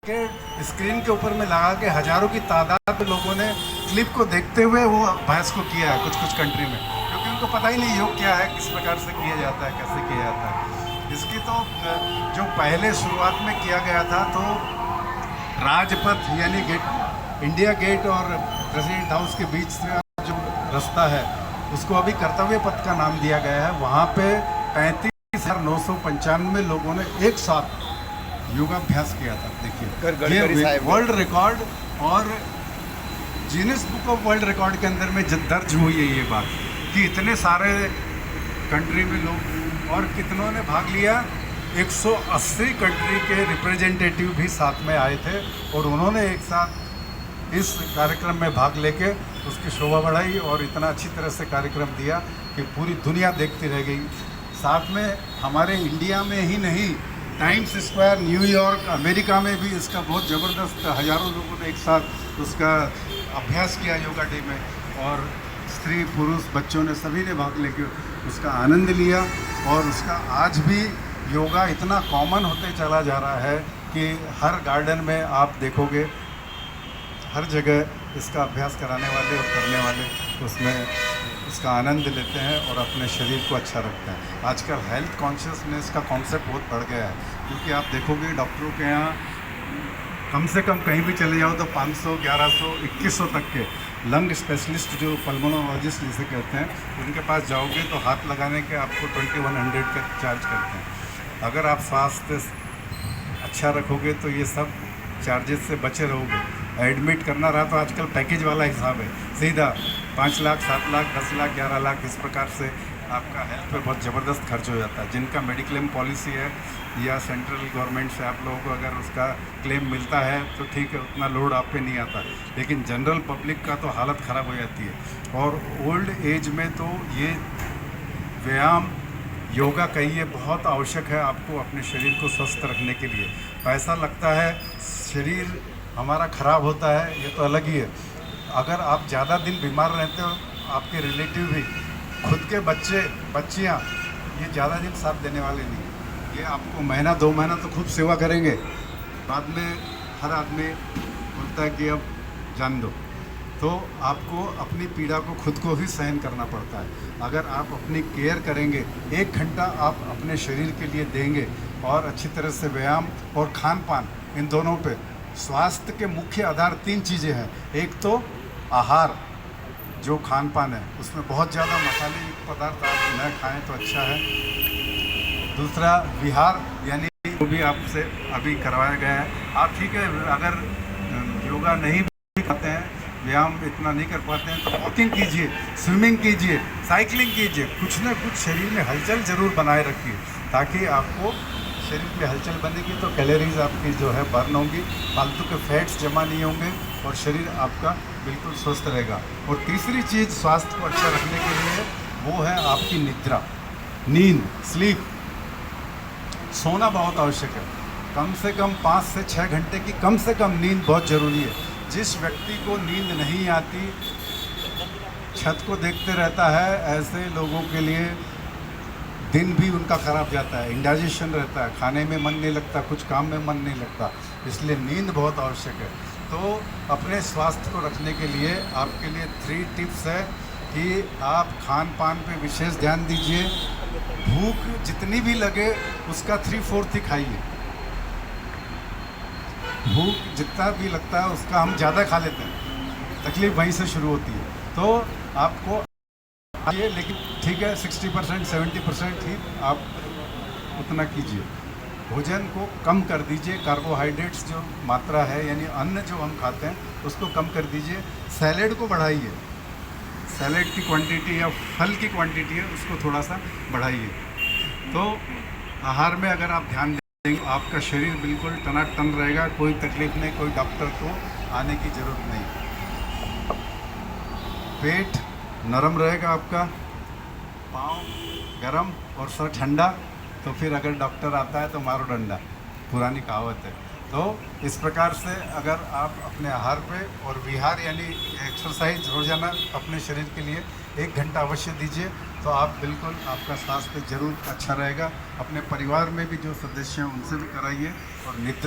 के स्क्रीन के ऊपर में लगा के हजारों की तादाद में लोगों ने क्लिप को देखते हुए वो अभ्यास को किया है कुछ कुछ कंट्री में, क्योंकि उनको पता ही नहीं योग क्या है, किस प्रकार से किया जाता है, कैसे किया जाता है। इसकी तो जो पहले शुरुआत में किया गया था तो राजपथ यानी गेट, इंडिया गेट और प्रेसिडेंट हाउस के बीच से जो रास्ता है उसको अभी कर्तव्य पथ का नाम दिया गया है। वहाँ पे 35,995 लोगों ने एक साथ योगाभ्यास किया था। देखिए ये वर्ल्ड रिकॉर्ड और जीनिस बुक ऑफ वर्ल्ड रिकॉर्ड के अंदर में दर्ज हुई है ये बात कि इतने सारे कंट्री में लोग और कितनों ने भाग लिया। 180 कंट्री के रिप्रेजेंटेटिव भी साथ में आए थे और उन्होंने एक साथ इस कार्यक्रम में भाग लेके उसकी शोभा बढ़ाई और इतना अच्छी तरह से कार्यक्रम दिया कि पूरी दुनिया देखती रह गई। साथ में हमारे इंडिया में ही नहीं, टाइम्स स्क्वायर, न्यूयॉर्क, अमेरिका में भी इसका बहुत ज़बरदस्त हज़ारों लोगों ने एक साथ उसका अभ्यास किया योगा डे में, और स्त्री पुरुष बच्चों ने सभी ने भाग लेके उसका आनंद लिया। और उसका आज भी योगा इतना कॉमन होते चला जा रहा है कि हर गार्डन में आप देखोगे, हर जगह इसका अभ्यास कराने वाले और करने वाले उसमें इसका आनंद लेते हैं और अपने शरीर को अच्छा रखते हैं। आजकल हेल्थ कॉन्शियसनेस का कॉन्सेप्ट बहुत बढ़ गया है, क्योंकि आप देखोगे डॉक्टरों के यहाँ कम से कम कहीं भी चले जाओ तो 500, 1100, 2100 तक के लंग स्पेशलिस्ट जो पल्मोनोलॉजिस्ट जिसे कहते हैं, उनके पास जाओगे तो हाथ लगाने के आपको 2100 का चार्ज करते हैं। अगर आप स्वास्थ्य अच्छा रखोगे तो ये सब चार्जेस से बचे रहोगे। एडमिट करना रहा तो आजकल पैकेज वाला हिसाब है, सीधा 5 लाख, 7 लाख, 10 लाख, 11 लाख, इस प्रकार से आपका हेल्थ पे बहुत ज़बरदस्त खर्च हो जाता है। जिनका मेडिक्लेम पॉलिसी है या सेंट्रल गवर्नमेंट से आप लोगों को अगर उसका क्लेम मिलता है तो ठीक है, उतना लोड आप पे नहीं आता, लेकिन जनरल पब्लिक का तो हालत ख़राब हो जाती है। और ओल्ड एज में तो ये व्यायाम, योगा कहिए, बहुत आवश्यक है आपको अपने शरीर को स्वस्थ रखने के लिए। पैसा लगता है, शरीर हमारा ख़राब होता है, ये तो अलग ही है। अगर आप ज़्यादा दिन बीमार रहते हो, आपके रिलेटिव भी, खुद के बच्चे बच्चियाँ ये ज़्यादा दिन साथ देने वाले नहीं। ये आपको महीना 2 महीना तो खूब सेवा करेंगे, बाद में हर आदमी बोलता है कि अब जान दो। तो आपको अपनी पीड़ा को खुद को ही सहन करना पड़ता है। अगर आप अपनी केयर करेंगे, 1 घंटा आप अपने शरीर के लिए देंगे और अच्छी तरह से व्यायाम और खान पान, इन दोनों पे स्वास्थ्य के मुख्य आधार 3 चीज़ें हैं। एक तो आहार, जो खान पान है उसमें बहुत ज़्यादा मसाले युक्त पदार्थ आप न खाएं तो अच्छा है। दूसरा विहार, यानी वो भी आपसे अभी करवाया गया है। आप ठीक है, अगर योगा नहीं भी करते हैं, व्यायाम इतना नहीं कर पाते हैं तो वॉकिंग कीजिए, स्विमिंग कीजिए, साइकिलिंग कीजिए, कुछ ना कुछ शरीर में हलचल ज़रूर बनाए रखिए, ताकि आपको शरीर में हलचल बनेगी तो कैलोरीज आपकी जो है बर्न होंगी, फालतू के फैट्स जमा नहीं होंगे और शरीर आपका बिल्कुल स्वस्थ रहेगा। और तीसरी चीज़ स्वास्थ्य को अच्छा रखने के लिए वो है आपकी निद्रा, नींद, स्लीप। सोना बहुत आवश्यक है, कम से कम 5 से 6 घंटे की कम से कम नींद बहुत ज़रूरी है। जिस व्यक्ति को नींद नहीं आती, छत को देखते रहता है, ऐसे लोगों के लिए दिन भी उनका ख़राब जाता है, इंडाइजेशन रहता है, खाने में मन नहीं लगता, कुछ काम में मन नहीं लगता। इसलिए नींद बहुत आवश्यक है। तो अपने स्वास्थ्य को रखने के लिए आपके लिए 3 टिप्स है कि आप खान पान पे विशेष ध्यान दीजिए। भूख जितनी भी लगे उसका 3/4 ही खाइए। भूख जितना भी लगता है उसका हम ज़्यादा खा लेते हैं, तकलीफ वहीं से शुरू होती है। तो आपको ये, लेकिन ठीक है, 60% 70% ही आप उतना कीजिए। भोजन को कम कर दीजिए, कार्बोहाइड्रेट्स जो मात्रा है यानी अन्न जो हम खाते हैं उसको कम कर दीजिए। सैलेड को बढ़ाइए, सैलेड की क्वांटिटी या फल की क्वांटिटी है उसको थोड़ा सा बढ़ाइए। तो आहार में अगर आप ध्यान देंगे, आपका शरीर बिल्कुल टनाटन रहेगा, कोई तकलीफ नहीं, कोई डॉक्टर को आने की ज़रूरत नहीं। पेट नरम रहेगा आपका, पाँव गरम और सर ठंडा, तो फिर अगर डॉक्टर आता है तो मारो डंडा, पुरानी कहावत है। तो इस प्रकार से अगर आप अपने आहार पे और विहार यानी एक्सरसाइज रोज़ाना अपने शरीर के लिए 1 घंटा अवश्य दीजिए, तो आप बिल्कुल, आपका स्वास्थ्य जरूर अच्छा रहेगा। अपने परिवार में भी जो सदस्य हैं उनसे भी कराइए। और निद्रा